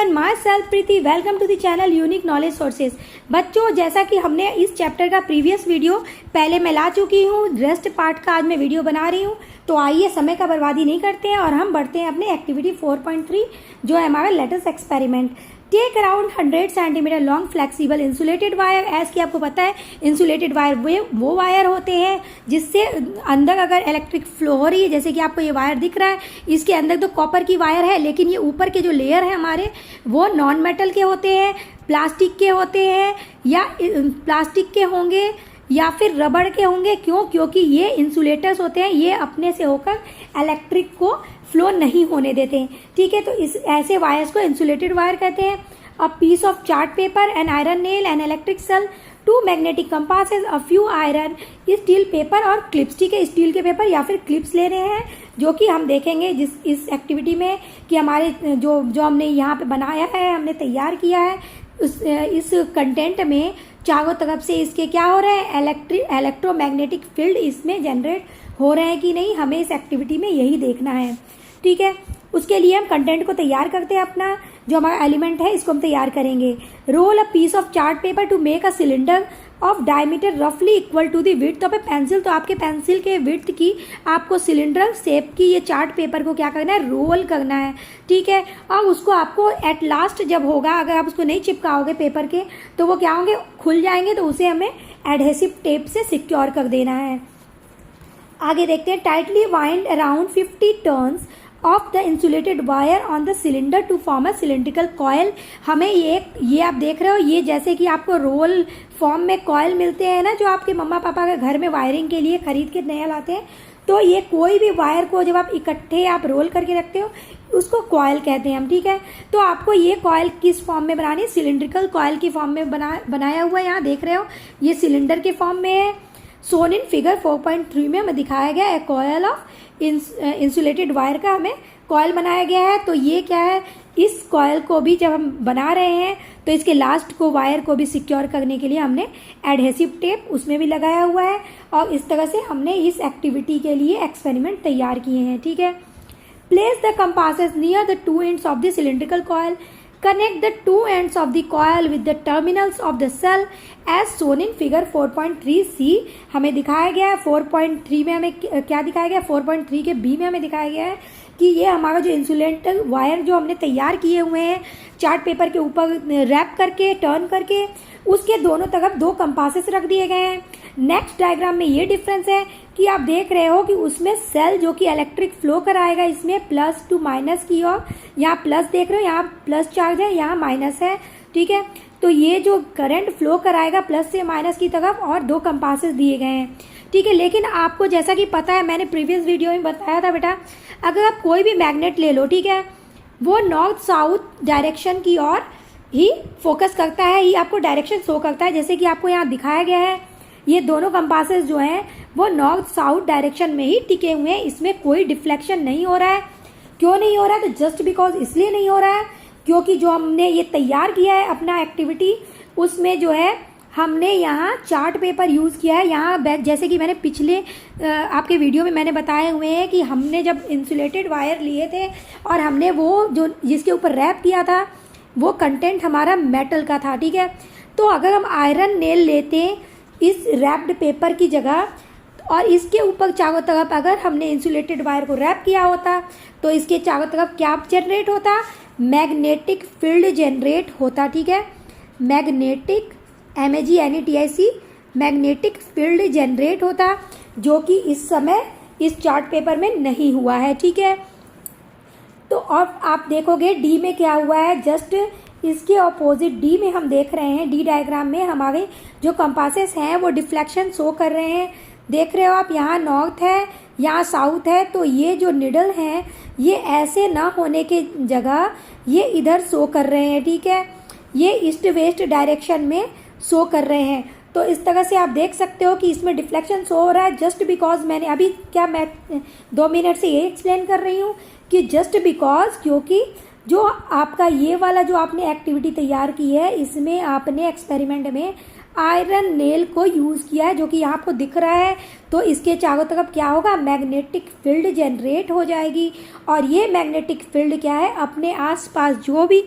Everyone, myself Preeti, welcome to the channel unique knowledge sources. बच्चों, जैसा कि हमने इस चैप्टर का प्रीवियस वीडियो पहले मैं ला चुकी हूँ, रेस्ट पार्ट का आज मैं वीडियो बना रही हूँ। तो आइए समय का बर्बादी नहीं करते हैं और हम बढ़ते हैं अपने एक्टिविटी 4.3 जो है हमारा latest experiment. Take around 100 centimetre long flexible insulated wire. As कि आपको पता है इंसुलेटेड वायर वो वायर होते हैं जिससे अंदर अगर इलेक्ट्रिक फ्लो हो रही है, जैसे कि आपको ये वायर दिख रहा है, इसके अंदर तो कॉपर की वायर है, लेकिन ये ऊपर के जो लेयर है हमारे वो नॉन मेटल के होते हैं, प्लास्टिक के होते हैं, या प्लास्टिक के होंगे या फिर रबड़ के होंगे। क्यों? क्योंकि ये इंसुलेटर्स होते हैं, ये अपने से होकर इलेक्ट्रिक को फ्लो नहीं होने देते हैं। ठीक है, तो इस ऐसे वायर्स को इंसुलेटेड वायर कहते हैं। A piece of chart paper, an iron nail, an electric cell, 2 magnetic compasses, a few iron, steel paper और क्लिप्स। ठीक है, स्टील के पेपर या फिर क्लिप्स ले रहे हैं, जो कि हम देखेंगे इस एक्टिविटी में कि हमारे जो हमने यहाँ पे बनाया है, हमने तैयार किया है, इस कंटेंट में चारों तरफ से इसके क्या हो रहे हैं, इलेक्ट्रोमैग्नेटिक फील्ड इसमें जनरेट हो रहे हैं कि नहीं, हमें इस एक्टिविटी में यही देखना है। ठीक है, उसके लिए हम कंटेंट को तैयार करते हैं, अपना जो हमारा एलिमेंट है इसको हम तैयार करेंगे। Roll a piece of chart paper to make a cylinder of diameter रफली equal to the width of a pencil. तो आपके पेंसिल के विड्थ की आपको सिलेंडर शेप की ये चार्ट पेपर को क्या करना है, रोल करना है। ठीक है, और उसको आपको एट लास्ट जब होगा, अगर आप उसको नहीं चिपकाओगे पेपर के, तो वो क्या होंगे, खुल जाएंगे, तो उसे हमें एडहेसिव टेप से सिक्योर कर देना है। आगे देखते हैं। Tightly wind around 50 turns of the insulated wire on the cylinder to form a cylindrical coil. हमें ये आप देख रहे हो, ये जैसे कि आपको रोल फॉर्म में कॉयल मिलते हैं ना, जो आपके मम्मा पापा के घर में वायरिंग के लिए खरीद के नया लाते हैं। तो ये कोई भी वायर को जब आप इकट्ठे आप रोल करके रखते हो, उसको कॉयल कहते हैं हम। ठीक है, तो आपको ये कॉयल किस फॉर्म में बनानी है, सिलेंड्रिकल कॉयल की फॉर्म में बनाया हुआ है। यहाँ देख रहे हो, ये सिलेंडर के फॉर्म में है। सोन इन फिगर 4.3 में हमें दिखाया गया है कॉयल ऑफ इंसुलेटेड वायर का हमें कॉयल बनाया गया है। तो ये क्या है, इस कॉयल को भी जब हम बना रहे हैं तो इसके लास्ट को वायर को भी सिक्योर करने के लिए हमने एडहेसिव टेप उसमें भी लगाया हुआ है, और इस तरह से हमने इस एक्टिविटी के लिए एक्सपेरिमेंट तैयार किए हैं। ठीक है, place the compasses near the 2 ends of the cylindrical coil, connect the 2 ends of the coil with the terminals of the cell as shown in figure 4.3c। हमें दिखाया गया है 4.3 में हमें क्या दिखाया गया है, 4.3 के बी में हमें दिखाया गया है कि ये हमारा जो इंसुलेटर वायर जो हमने तैयार किए हुए हैं चार्ट पेपर के ऊपर रैप करके टर्न करके, उसके दोनों तरफ 2 कंपासेस रख दिए गए हैं। नेक्स्ट डायग्राम में ये डिफरेंस है कि आप देख रहे हो कि उसमें सेल जो कि इलेक्ट्रिक फ्लो कराएगा, इसमें प्लस टू माइनस की ओर, यहाँ प्लस देख रहे हो, यहाँ प्लस चार्ज है, यहाँ माइनस है। ठीक है, तो ये जो करंट फ्लो कराएगा प्लस से माइनस की तरफ, और 2 कंपासेस दिए गए हैं। ठीक है, लेकिन आपको जैसा कि पता है, मैंने प्रीवियस वीडियो में बताया था बेटा, अगर आप कोई भी मैग्नेट ले लो, ठीक है, वो नॉर्थ साउथ डायरेक्शन की ओर ही फोकस करता है, ही आपको डायरेक्शन शो करता है। जैसे कि आपको यहाँ दिखाया गया है, ये दोनों कंपासेस जो हैं वो नॉर्थ साउथ डायरेक्शन में ही टिके हुए हैं, इसमें कोई डिफ्लेक्शन नहीं हो रहा है। क्यों नहीं हो रहा है, तो जस्ट बिकॉज इसलिए नहीं हो रहा है क्योंकि जो हमने ये तैयार किया है अपना एक्टिविटी, उसमें जो है हमने यहाँ चार्ट पेपर यूज़ किया है। यहाँ जैसे कि मैंने पिछले आपके वीडियो में मैंने बताए हुए हैं कि हमने जब इंसुलेटेड वायर लिए थे और हमने वो जो जिसके ऊपर रैप किया था वो कंटेंट हमारा मेटल का था। ठीक है, तो अगर हम आयरन नेल लेते इस रैप्ड पेपर की जगह और इसके ऊपर चारों तरफ अगर हमने इंसुलेटेड वायर को रैप किया होता, तो इसके चारों तरफ क्या जनरेट होता, मैग्नेटिक फील्ड जनरेट होता। ठीक है, magnetic MEGNETIC magnetic field generate होता, जो कि इस समय इस चार्ट पेपर में नहीं हुआ है। ठीक है, तो अब आप देखोगे डी में क्या हुआ है, जस्ट इसके ऑपोजिट डी में हम देख रहे हैं, डी डायग्राम में हमारे जो कंपासेस हैं वो डिफ्लेक्शन शो कर रहे हैं। देख रहे हो आप, यहाँ नॉर्थ है, यहाँ साउथ है, तो ये जो निडल हैं ये ऐसे ना होने के जगह ये इधर शो कर रहे हैं। ठीक है, ये ईस्ट वेस्ट डायरेक्शन में शो कर रहे हैं। तो इस तरह से आप देख सकते हो कि इसमें डिफ्लेक्शन शो हो रहा है, जस्ट बिकॉज मैंने अभी मैं 2 मिनट से ये एक्सप्लेन कर रही हूँ कि जस्ट बिकॉज, क्योंकि जो आपका ये वाला जो आपने एक्टिविटी तैयार की है, इसमें आपने एक्सपेरिमेंट में आयरन नेल को यूज़ किया है, जो कि यहाँ आपको दिख रहा है। तो इसके चारों तरफ क्या होगा, मैग्नेटिक फील्ड जनरेट हो जाएगी, और ये मैग्नेटिक फील्ड क्या है, अपने आसपास जो भी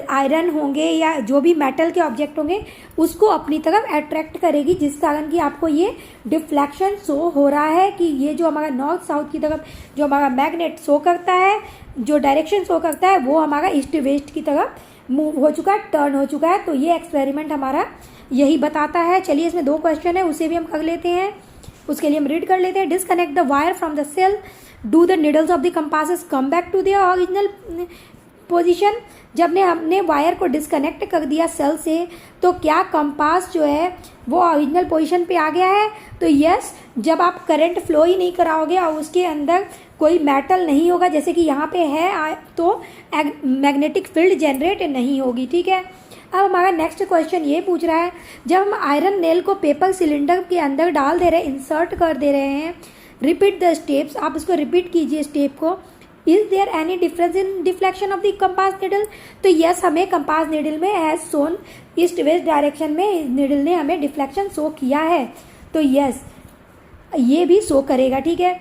आयरन होंगे या जो भी मेटल के ऑब्जेक्ट होंगे उसको अपनी तरफ अट्रैक्ट करेगी, जिस कारण कि आपको ये डिफ्लेक्शन शो हो रहा है कि ये जो हमारा नॉर्थ साउथ की तरफ जो हमारा मैग्नेट शो करता है, जो डायरेक्शन शो करता है, वो हमारा ईस्ट वेस्ट की तरफ मूव हो चुका है, टर्न हो चुका है। तो ये एक्सपेरिमेंट हमारा यही बताता है। चलिए इसमें 2 क्वेश्चन है, उसे भी हम कर लेते हैं। उसके लिए हम रीड कर लेते हैं। Disconnect the wire from the cell, do the needles of the compasses come back to their original position. जब हमने वायर को डिसकनेक्ट कर दिया सेल से, तो क्या कंपास जो है वो ओरिजिनल पोजीशन पे आ गया है? तो यस, जब आप करंट फ्लो ही नहीं कराओगे और उसके अंदर कोई मेटल नहीं होगा जैसे कि यहाँ पे है, तो मैग्नेटिक फील्ड जनरेट नहीं होगी। ठीक है, अब हमारा नेक्स्ट क्वेश्चन ये पूछ रहा है, जब हम आयरन नेल को पेपर सिलेंडर के अंदर डाल दे रहे हैं, इंसर्ट कर दे रहे हैं, रिपीट द स्टेप्स, आप इसको रिपीट कीजिए स्टेप को। Is there any difference in deflection of the compass needle? तो यस, हमें कंपास नीडल में as soon east west direction में नीडल ने हमें डिफ्लेक्शन शो किया है, तो यस ये भी शो करेगा। ठीक है,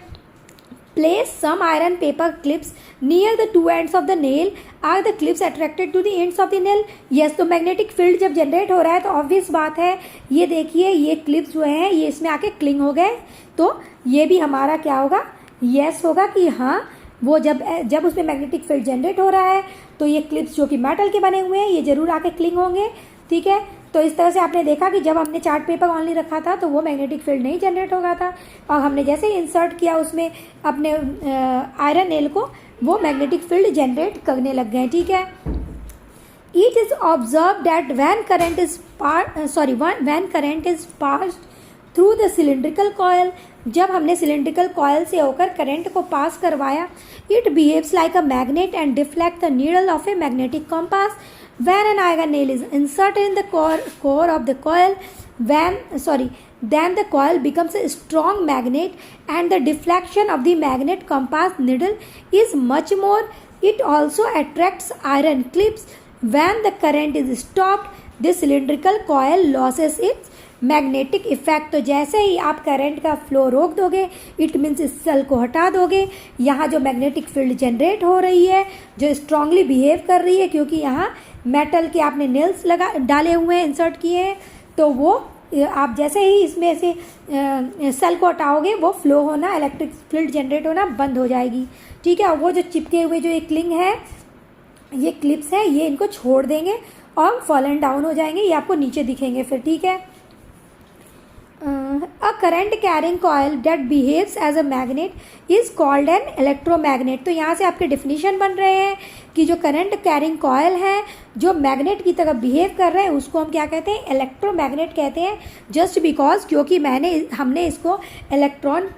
place some iron paper clips near the 2 ends of the nail, are the clips attracted to the ends of the nail? Yes, तो मैग्नेटिक फील्ड जब जनरेट हो रहा है तो ऑब्वियस बात है, ये देखिए ये क्लिप्स जो हैं ये इसमें आके क्लिंग हो गए, तो ये भी हमारा क्या होगा, यस होगा कि हाँ वो जब उसमें मैग्नेटिक फील्ड जनरेट हो रहा है तो ये क्लिप्स जो कि मेटल के बने हुए हैं ये जरूर आके क्लिंग होंगे। ठीक है, तो इस तरह से आपने देखा कि जब हमने चार्ट पेपर ऑनली रखा था तो वो मैग्नेटिक फील्ड नहीं जनरेट होगा था, और हमने जैसे ही इंसर्ट किया उसमें अपने आयरन नेल को, वो मैग्नेटिक फील्ड जनरेट करने लग गए। ठीक है, it is observe that when current is passed through the cylindrical coil, जब हमने सिलेंड्रिकल कॉयल से होकर करंट को पास करवाया, it behaves like a magnet and deflect the needle of A magnetic compass. When an iron nail is inserted in the core of the coil, then the coil becomes a strong magnet, and the deflection of the magnet compass needle is much more. It also attracts iron clips. When the current is stopped, the cylindrical coil loses its magnetic effect. तो जैसे ही आप current का flow रोक दोगे, it means इस cell को हटा दोगे, यहाँ जो मैग्नेटिक फील्ड जनरेट हो रही है, जो स्ट्रांगली बिहेव कर रही है, क्योंकि यहाँ मेटल के आपने नेल्स डाले हुए हैं, इंसर्ट किए हैं, तो वो आप जैसे ही इसमें से सेल को हटाओगे, वो फ्लो होना, इलेक्ट्रिक फील्ड जनरेट होना बंद हो जाएगी। ठीक है, वो जो चिपके हुए जो ये क्लिंग है, ये क्लिप्स है, ये इनको छोड़ देंगे और फॉलन डाउन हो जाएंगे, ये आपको नीचे दिखेंगे फिर। ठीक है, a current carrying coil that behaves as a magnet is called an electromagnet। तो यहाँ से आपके डिफिनीशन बन रहे हैं कि जो करंट कैरिंग कॉयल है, जो मैग्नेट की तरह बिहेव कर रहे हैं, उसको हम क्या कहते हैं, इलेक्ट्रोमैग्नेट कहते हैं। जस्ट बिकॉज क्योंकि हमने इसको इलेक्ट्रॉन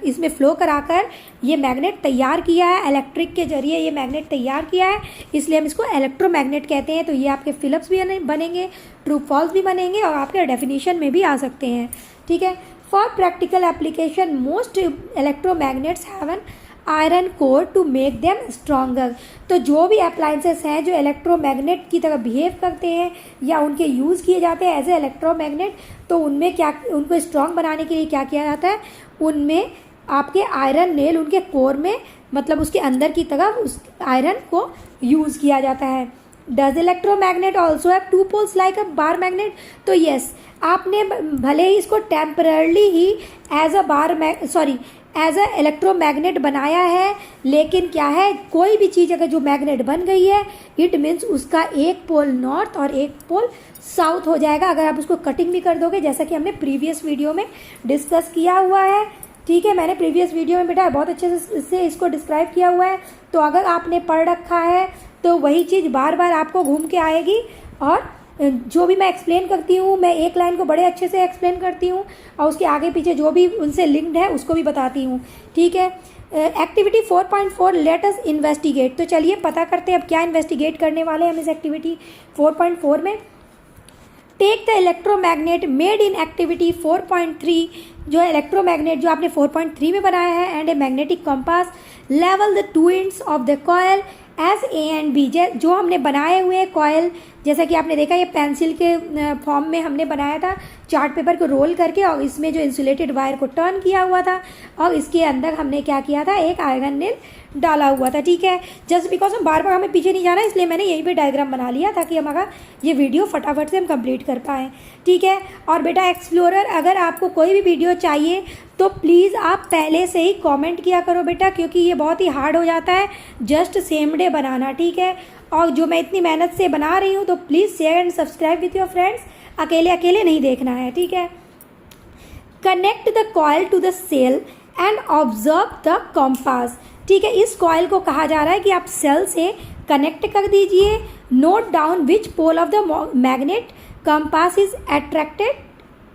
इसमें फ्लो कराकर ये मैग्नेट तैयार किया है, इलेक्ट्रिक के जरिए ये मैग्नेट तैयार किया है, इसलिए हम इसको इलेक्ट्रोमैग्नेट कहते हैं। तो ये आपके फिलिप्स भी बनेंगे, ट्रू फॉल्स भी बनेंगे, और आपके डेफिनीशन में भी आ सकते हैं। ठीक है, for practical application most electromagnets have an iron core to make them stronger. तो जो भी अप्लायंसेस हैं जो इलेक्ट्रोमैग्नेट की तरह बिहेव करते हैं या उनके यूज़ किए जाते हैं एज ए इलेक्ट्रोमैग्नेट, तो उनमें क्या, उनको स्ट्रॉन्ग बनाने के लिए क्या किया जाता है, उनमें आपके आयरन नेल उनके कोर में, मतलब उसके अंदर की तरफ उस आयरन को यूज़ किया जाता है। Does electromagnet also have 2 poles like a bar magnet? तो यस, आपने भले ही इसको टेम्पररली ही एज अ इलेक्ट्रोमैग्नेट बनाया है, लेकिन क्या है, कोई भी चीज़ अगर जो मैग्नेट बन गई है, इट मीन्स उसका एक पोल नॉर्थ और एक पोल साउथ हो जाएगा अगर आप उसको कटिंग भी कर दोगे, जैसा कि हमने प्रीवियस वीडियो में डिस्कस किया हुआ है। ठीक है, मैंने प्रीवियस वीडियो में बेटा बहुत अच्छे से इसको डिस्क्राइब किया हुआ है, तो अगर आपने पढ़ रखा है तो वही चीज़ बार बार आपको घूम के आएगी, और जो भी मैं एक्सप्लेन करती हूँ, मैं एक लाइन को बड़े अच्छे से एक्सप्लेन करती हूँ और उसके आगे पीछे जो भी उनसे लिंक्ड है उसको भी बताती हूँ। ठीक है, एक्टिविटी 4.4 लेट अस इन्वेस्टिगेट। तो चलिए पता करते हैं अब क्या इन्वेस्टिगेट करने वाले हैं हम इस एक्टिविटी 4.4 में। Take the electromagnet made in activity 4.3, जो इलेक्ट्रोमैग्नेट जो आपने 4.3 में बनाया है, एंड ए मैग्नेटिक कंपास, लेवल the 2 ends of the coil as A and B, जो हमने बनाए हुए कॉयल, जैसा कि आपने देखा ये पेंसिल के फॉर्म में हमने बनाया था, चार्ट पेपर को रोल करके, और इसमें जो इंसुलेटेड वायर को टर्न किया हुआ था, और इसके अंदर हमने क्या किया था, एक आयरन नेल डाला हुआ था। ठीक है, जस्ट बिकॉज हम बार बार हमें पीछे नहीं जाना, इसलिए मैंने यहीं पे डायग्राम बना लिया ताकि हमारा ये वीडियो फटाफट से हम कंप्लीट कर पाएँ। ठीक है, और बेटा एक्सप्लोरर, अगर आपको कोई भी वीडियो चाहिए तो प्लीज़ आप पहले से ही कमेंट किया करो बेटा, क्योंकि ये बहुत ही हार्ड हो जाता है जस्ट सेम डे बनाना। ठीक है, और जो मैं इतनी मेहनत से बना रही हूँ, तो please share and subscribe with your friends, अकेले अकेले नहीं देखना है। ठीक है, connect the coil to the cell and observe the compass. ठीक है, इस कॉयल को कहा जा रहा है कि आप सेल से कनेक्ट कर दीजिए। Note down which pole of the magnet compass is attracted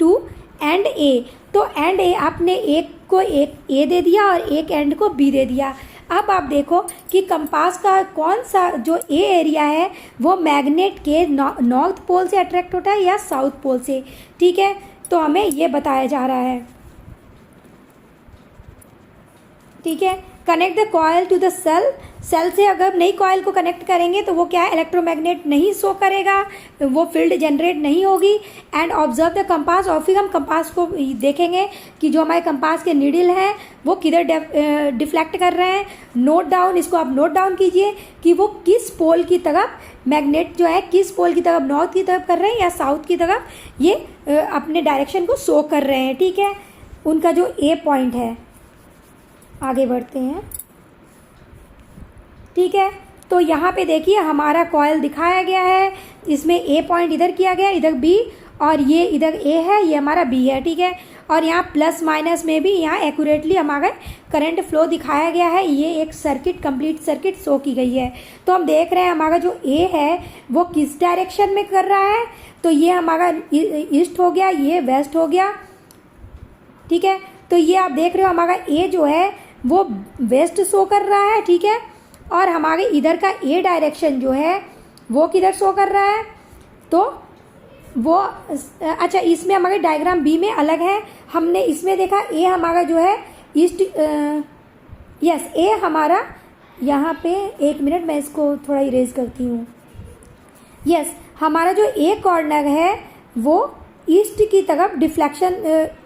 to end A. तो एंड ए, आपने एक को एक ए दे दिया और एक एंड को बी दे दिया। अब आप देखो कि कंपास का कौन सा जो ए एरिया है वो मैग्नेट के नॉर्थ पोल से अट्रैक्ट होता है या साउथ पोल से। ठीक है, तो हमें ये बताया जा रहा है। ठीक है, connect the coil to the cell. Cell से अगर नई कॉयल को कनेक्ट करेंगे तो वो क्या है, इलेक्ट्रोमैग्नेट नहीं शो करेगा, वो फील्ड जनरेट नहीं होगी। एंड ऑब्जर्व द कंपास, और फिर हम कंपास को देखेंगे कि जो हमारे कंपास के नीडल हैं वो किधर डिफ्लेक्ट कर रहे हैं। नोट डाउन, इसको आप नोट डाउन कीजिए कि वो किस पोल की तरफ मैग्नेट जो है, किस पोल की तरफ, नॉर्थ की तरफ कर रहे हैं या साउथ की तरफ, ये अपने डायरेक्शन को शो कर रहे हैं। ठीक है, उनका जो ए पॉइंट है। आगे बढ़ते हैं। ठीक है, तो यहाँ पे देखिए हमारा कॉयल दिखाया गया है, इसमें ए पॉइंट इधर किया गया, इधर बी, और ये इधर ए है, ये हमारा बी है। ठीक है, और यहाँ प्लस माइनस में भी यहाँ एक्यूरेटली हमारा करंट फ्लो दिखाया गया है। ये एक सर्किट, कंप्लीट सर्किट शो की गई है। तो हम देख रहे हैं हमारा जो ए है वो किस डायरेक्शन में कर रहा है, तो ये हमारा ईस्ट हो गया, ये वेस्ट हो गया। ठीक है, तो ये आप देख रहे हो हमारा ए जो है वो वेस्ट शो कर रहा है। ठीक है, और हमारे इधर का ए डायरेक्शन जो है वो किधर शो कर रहा है, तो वो अच्छा, इसमें हमारे डायग्राम बी में अलग है। हमने इसमें देखा ए हमारा जो है ईस्ट, यस, ए हमारा यहाँ पे, एक मिनट मैं इसको थोड़ा इरेज करती हूँ। यस, हमारा जो ए कॉर्नर है वो ईस्ट की तरफ डिफ्लेक्शन,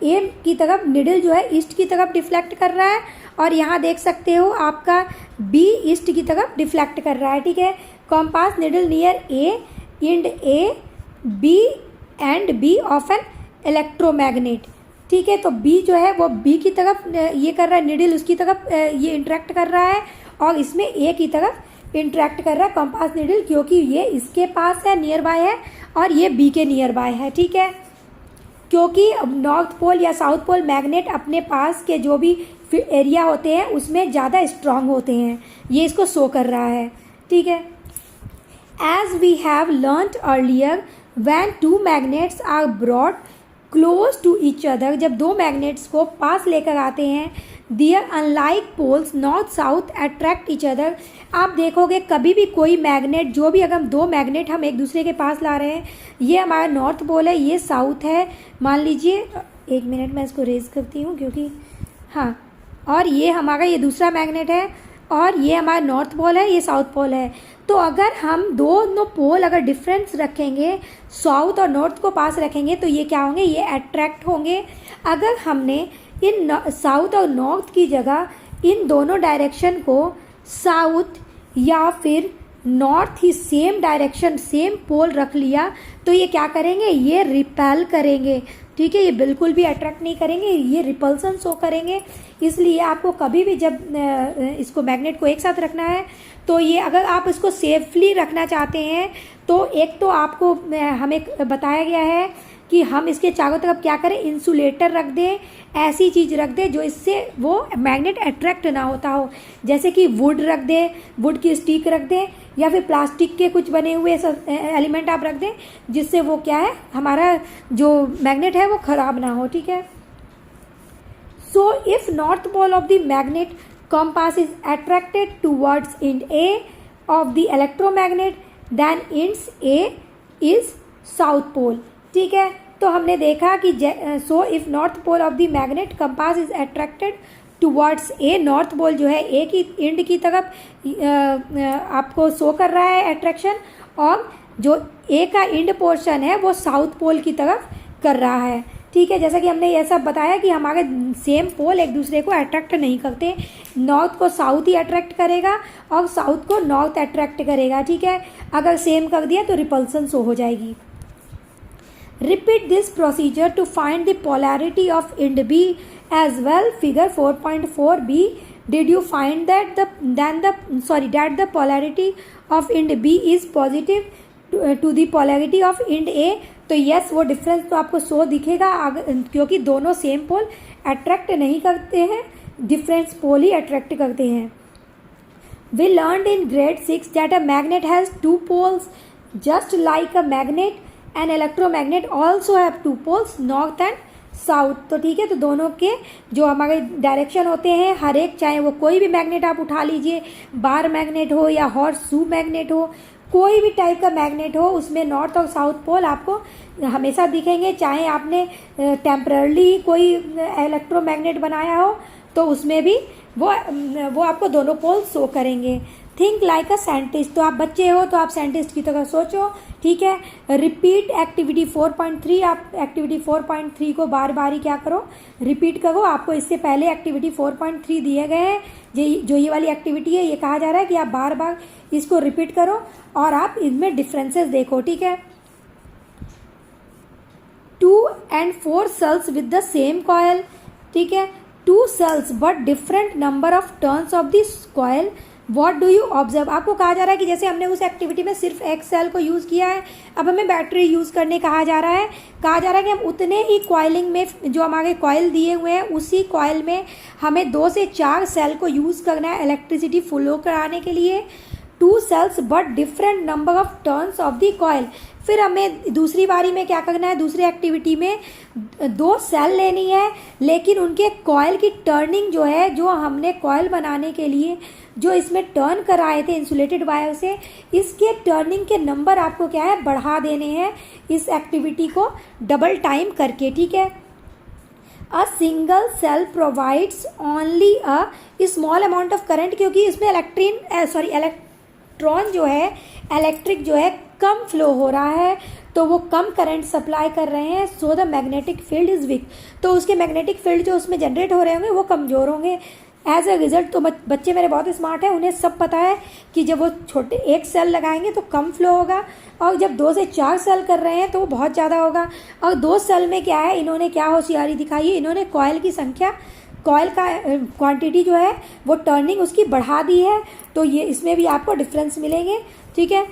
ए की तरफ निडल जो है ईस्ट की तरफ डिफ्लेक्ट कर रहा है, और यहाँ देख सकते हो आपका बी ईस्ट की तरफ डिफ्लेक्ट कर रहा है। ठीक है, compass needle near a end A B and B of an electromagnet. ठीक है, तो बी जो है वो बी की तरफ ये कर रहा है, निडल उसकी तरफ ये इंटरेक्ट कर रहा है, और इसमें ए की तरफ इंटरेक्ट कर रहा है कंपास निडल, क्योंकि ये इसके पास है, नियर बाय है, और ये बी के नियर बाय है। ठीक है, क्योंकि नॉर्थ पोल या साउथ पोल मैग्नेट अपने पास के जो भी एरिया होते हैं उसमें ज़्यादा स्ट्रांग होते हैं, ये इसको शो कर रहा है। ठीक है, as we have learned earlier, when two magnets are brought close to each other, जब दो मैग्नेट्स को पास लेकर आते हैं, there unlike poles north south attract each other. आप देखोगे कभी भी कोई मैग्नेट, जो भी अगर दो मैग्नेट हम एक दूसरे के पास ला रहे हैं, ये हमारा नॉर्थ पोल है, ये साउथ है, मान लीजिए, एक मिनट मैं इसको रेज करती हूँ क्योंकि, हाँ, और ये हमारा ये दूसरा मैग्नेट है, और ये हमारा नॉर्थ पोल है, ये साउथ पोल है। तो अगर हम दोनों पोल अगर डिफरेंस रखेंगे, साउथ और नॉर्थ को पास रखेंगे, तो ये क्या होंगे, ये अट्रैक्ट होंगे। अगर हमने इन साउथ और नॉर्थ की जगह इन दोनों डायरेक्शन को साउथ या फिर नॉर्थ ही सेम डायरेक्शन, सेम पोल रख लिया, तो ये क्या करेंगे, ये रिपेल करेंगे। ठीक है, ये बिल्कुल भी अट्रैक्ट नहीं करेंगे, ये रिपल्सन शो करेंगे। इसलिए आपको कभी भी जब इसको मैग्नेट को एक साथ रखना है, तो ये अगर आप इसको सेफली रखना चाहते हैं, तो एक तो आपको हमें बताया गया है कि हम इसके चारों तरफ क्या करें, इंसुलेटर रख दें, ऐसी चीज़ रख दें जो इससे वो मैग्नेट अट्रैक्ट ना होता हो, जैसे कि वुड रख दें, वुड की स्टिक रख दें, या फिर प्लास्टिक के कुछ बने हुए एलिमेंट आप रख दें, जिससे वो क्या है, हमारा जो मैग्नेट है वो ख़राब ना हो। ठीक है, so if north pole of the magnet compass is attracted towards end A of the electromagnet, then ends A is south pole. ठीक है, तो हमने देखा कि so if north pole of the magnet compass is attracted towards A, north pole जो है ए की end की तरफ आपको शो कर रहा है अट्रैक्शन, और जो ए का इंड पोर्शन है वो साउथ पोल की तरफ कर रहा है। ठीक है, जैसा कि हमने ये सब बताया कि हमारे सेम पोल एक दूसरे को अट्रैक्ट नहीं करते, नॉर्थ को साउथ ही अट्रैक्ट करेगा और साउथ को नॉर्थ अट्रैक्ट करेगा। ठीक है, अगर सेम कर दिया तो रिपल्सन शो हो जाएगी। Repeat this procedure to find the polarity of end B as well. Figure 4.4b, did you find that the polarity of end B is positive to the polarity of end A. तो yes, वो difference तो आपको show दिखेगा, क्योंकि दोनों same pole attract नहीं करते हैं, डिफरेंस पोल ही अट्रैक्ट करते हैं। We learned in grade 6 that a magnet has 2 poles just like a magnet, an electromagnet also have 2 poles, north and south. तो ठीक है, तो दोनों के जो हमारे डायरेक्शन होते हैं, हर एक, चाहे वो कोई भी मैग्नेट आप उठा लीजिए, बार मैग्नेट हो या हॉर्स शू मैग्नेट हो, कोई भी टाइप का मैग्नेट हो, उसमें नॉर्थ और साउथ पोल आपको हमेशा दिखेंगे। चाहे आपने टेम्परली कोई इलेक्ट्रोमैग्नेट बनाया हो तो उसमें भी वो आपको दोनों पोल शो करेंगे। थिंक लाइक अ साइंटिस्ट, तो आप बच्चे हो तो आप साइंटिस्ट की तरह सोचो। ठीक है, रिपीट एक्टिविटी 4.3, आप एक्टिविटी 4.3 को बार बार ही क्या करो, रिपीट करो। आपको इससे पहले एक्टिविटी 4.3 दिए गए हैं, जो ये वाली एक्टिविटी है, ये कहा जा रहा है कि आप बार बार इसको रिपीट करो और आप इनमें डिफरेंसेस देखो। ठीक है, 2 and 4 cells with the same coil। ठीक है, 2 cells but different number of turns of this coil, what do you observe। आपको कहा जा रहा है कि जैसे हमने उस एक्टिविटी में सिर्फ एक सेल को यूज़ किया है, अब हमें बैटरी यूज़ करने कहा जा रहा है कि हम उतने ही कॉइलिंग में, जो हमारे कॉइल दिए हुए हैं उसी कॉइल में हमें 2 से 4 सेल को यूज़ करना है इलेक्ट्रिसिटी फ्लो कराने के लिए। 2 cells but different number of turns of the coil। फिर हमें दूसरी बारी में क्या करना है, दूसरी एक्टिविटी में 2 सेल लेनी है, लेकिन उनके कॉइल की टर्निंग जो है, जो हमने कॉइल बनाने के लिए जो इसमें टर्न कराए थे इंसुलेटेड वायर से, इसके टर्निंग के नंबर आपको क्या है, बढ़ा देने हैं इस एक्टिविटी को डबल टाइम करके। ठीक है, a single cell provides only a small amount of current, क्योंकि इसमें इलेक्ट्रॉन जो है, इलेक्ट्रिक जो है कम फ्लो हो रहा है, तो वो कम करंट सप्लाई कर रहे हैं। So the magnetic field is week, तो उसके मैग्नेटिक फील्ड जो उसमें जनरेट हो रहे होंगे वो कमज़ोर होंगे। एज अ रिजल्ट, तो बच्चे मेरे बहुत स्मार्ट हैं, उन्हें सब पता है कि जब वो छोटे एक सेल लगाएंगे तो कम फ्लो होगा, और जब 2 से 4 सेल कर रहे हैं तो वो बहुत ज़्यादा होगा। और 2 सेल में क्या है, इन्होंने क्या होशियारी दिखाई है, इन्होंने कॉइल की संख्या, कॉइल का क्वांटिटी जो है वो टर्निंग उसकी बढ़ा दी है, तो ये इसमें भी आपको डिफरेंस मिलेंगे। ठीक है,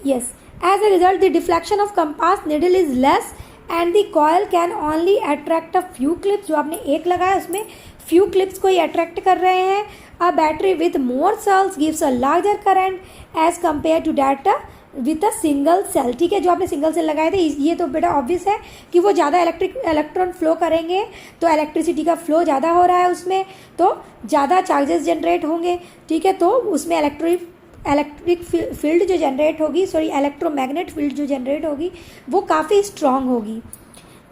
yes, as a result the deflection of compass needle is less and the coil can only attract a few clips. जो आपने एक लगाया उसमें फ्यू क्लिप्स को ही अट्रैक्ट कर रहे हैं। A battery with more cells gives a larger current as compare to that with a single cell. ठीक है, जो आपने सिंगल सेल लगाए थे, ये तो बेटा ऑब्वियस है कि वो ज़्यादा इलेक्ट्रॉन फ्लो करेंगे, तो इलेक्ट्रिसिटी का फ्लो ज़्यादा हो रहा है उसमें, तो ज़्यादा चार्जेस जनरेट होंगे। ठीक है, तो उसमें इलेक्ट्रिक फील्ड जो जनरेट होगी, इलेक्ट्रोमैग्नेट फील्ड जो जनरेट होगी वो काफ़ी स्ट्रांग होगी।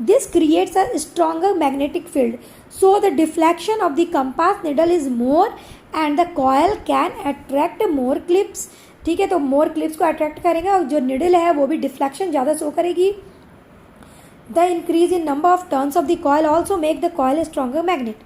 This creates a stronger magnetic field, so the deflection of the compass needle is more and the coil can attract more clips. ठीक है, तो मोर क्लिप्स को अट्रैक्ट करेगा और जो निडल है वो भी डिफ्लेक्शन ज़्यादा शो करेगी। The increase in number of turns of the coil also make the coil stronger magnet.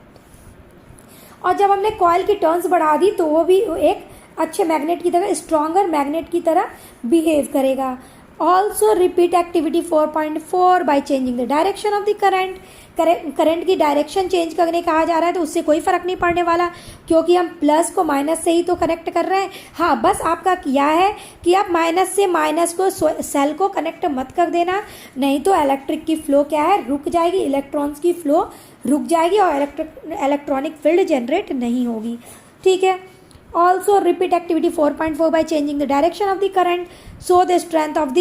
और जब हमने कॉयल की टर्न्स बढ़ा दी तो वो भी एक अच्छे मैग्नेट की तरह, स्ट्रॉन्गर मैग्नेट की तरह बिहेव करेगा। Also repeat activity 4.4 by changing the direction of the current की डायरेक्शन चेंज करने कहा जा रहा है, तो उससे कोई फ़र्क नहीं पड़ने वाला, क्योंकि हम प्लस को माइनस से ही तो कनेक्ट कर रहे हैं। हाँ, बस आपका क्या है कि आप माइनस से माइनस को सेल को कनेक्ट मत कर देना, नहीं तो इलेक्ट्रिक की फ़्लो क्या है, रुक जाएगी, इलेक्ट्रॉन्स की फ़्लो रुक जाएगी और इलेक्ट्रॉनिक फील्ड जनरेट नहीं होगी। ठीक है, also repeat activity 4.4 by changing the direction of the current, so the strength of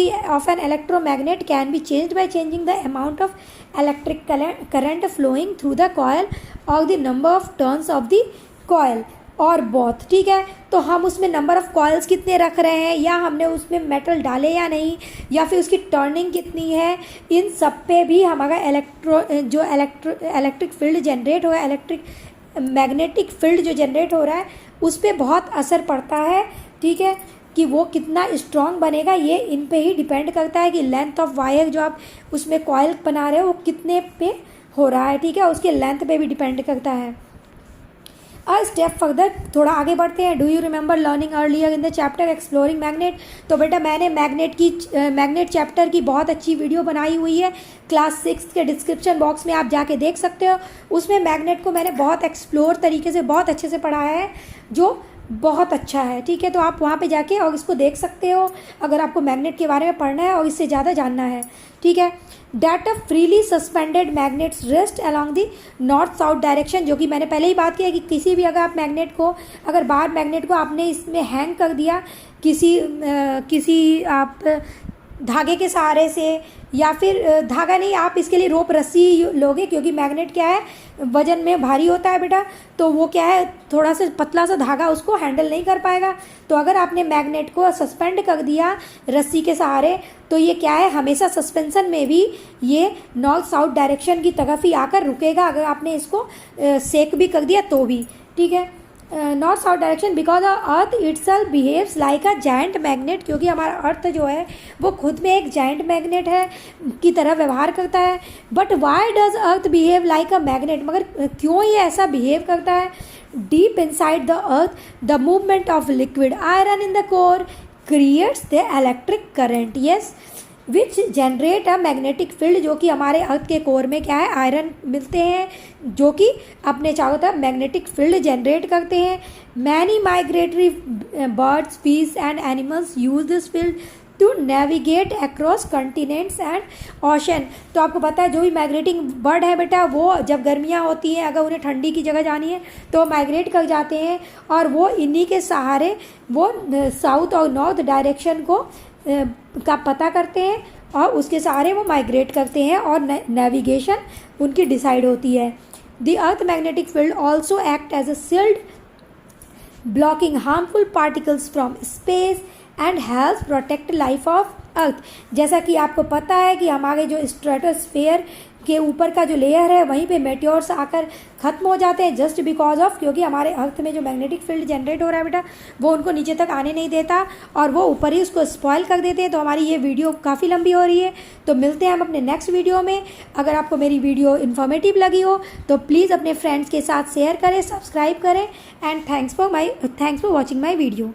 an electromagnet can be changed by changing the amount of electric current flowing through the coil or the number of turns of the coil। और both, ठीक है। तो हम उसमें number of coils कितने रख रहे हैं, या हमने उसमें मेटल डाले या नहीं, या फिर उसकी टर्निंग कितनी है, इन सब पे भी हमारा इलेक्ट्रिक फील्ड जनरेट हो रहा है, मैग्नेटिक फील्ड जो जनरेट हो रहा है उस पर बहुत असर पड़ता है, ठीक है। कि वो कितना स्ट्रॉन्ग बनेगा ये इन पे ही डिपेंड करता है कि लेंथ ऑफ वायर जो आप उसमें कॉइल बना रहे हो वो कितने पे हो रहा है, ठीक है। उसके लेंथ पे भी डिपेंड करता है। अ स्टेप फर्दर, थोड़ा आगे बढ़ते हैं। Do you remember learning earlier in the chapter exploring magnet. तो बेटा मैंने मैग्नेट चैप्टर की बहुत अच्छी वीडियो बनाई हुई है, क्लास 6 के डिस्क्रिप्शन बॉक्स में आप जाके देख सकते हो। उसमें मैग्नेट को मैंने बहुत एक्सप्लोर तरीके से बहुत अच्छे से पढ़ाया है, जो बहुत अच्छा है, ठीक है। तो आप वहाँ पे जाके और इसको देख सकते हो अगर आपको मैग्नेट के बारे में पढ़ना है और इससे ज़्यादा जानना है, ठीक है। That of freely suspended magnets rest along the north south direction, जो कि मैंने पहले ही बात किया कि किसी भी अगर आप मैग्नेट को अगर बाहर मैग्नेट को आपने इसमें हैंग कर दिया किसी आप धागे के सहारे से, या फिर धागा नहीं, आप इसके लिए रोप रस्सी लोगे, क्योंकि मैग्नेट क्या है वजन में भारी होता है बेटा, तो वो क्या है थोड़ा सा पतला सा धागा उसको हैंडल नहीं कर पाएगा। तो अगर आपने मैग्नेट को सस्पेंड कर दिया रस्सी के सहारे, तो ये क्या है हमेशा सस्पेंशन में भी ये नॉर्थ साउथ डायरेक्शन की तरफ ही आकर रुकेगा, अगर आपने इसको सेक भी कर दिया तो भी, ठीक है। North south direction because earth itself behaves like a giant magnet, क्योंकि हमारा अर्थ जो है वो खुद में एक जायंट मैग्नेट है की तरह व्यवहार करता है। But why does earth behave like a magnet, मगर क्यों ये ऐसा बिहेव करता है। Deep inside the earth the movement of liquid iron in the core creates the electric current, yes, which generate a magnetic field, जो कि हमारे अर्थ के कोर में क्या है आयरन मिलते हैं जो कि अपने चारों तरफ मैग्नेटिक फील्ड जनरेट करते हैं। Many migratory birds fish and animals use this field to navigate across continents and ocean. तो आपको पता है जो भी माइग्रेटिंग बर्ड है बेटा, वो जब गर्मियाँ होती हैं अगर उन्हें ठंडी की जगह जानी है तो माइग्रेट कर जाते हैं, और वो इन्हीं के सहारे वो साउथ और नॉर्थ डायरेक्शन को का पता करते हैं और उसके सहारे वो माइग्रेट करते हैं और नेविगेशन उनकी डिसाइड होती है। The earth magnetic field also act as a shield blocking harmful particles from space and help protect life of earth. जैसा कि आपको पता है कि हमारे जो स्ट्रेटोस्फेयर के ऊपर का जो लेयर है वहीं पे मेटियोर्स आकर ख़त्म हो जाते हैं जस्ट बिकॉज ऑफ, क्योंकि हमारे अर्थ में जो मैग्नेटिक फील्ड जनरेट हो रहा है बेटा वो उनको नीचे तक आने नहीं देता और वो ऊपर ही उसको स्पॉइल कर देते हैं। तो हमारी ये वीडियो काफ़ी लंबी हो रही है, तो मिलते हैं हम अपने नेक्स्ट वीडियो में। अगर आपको मेरी वीडियो इन्फॉर्मेटिव लगी हो तो प्लीज़ अपने फ्रेंड्स के साथ शेयर करें, सब्सक्राइब करें, and thanks for watching my video.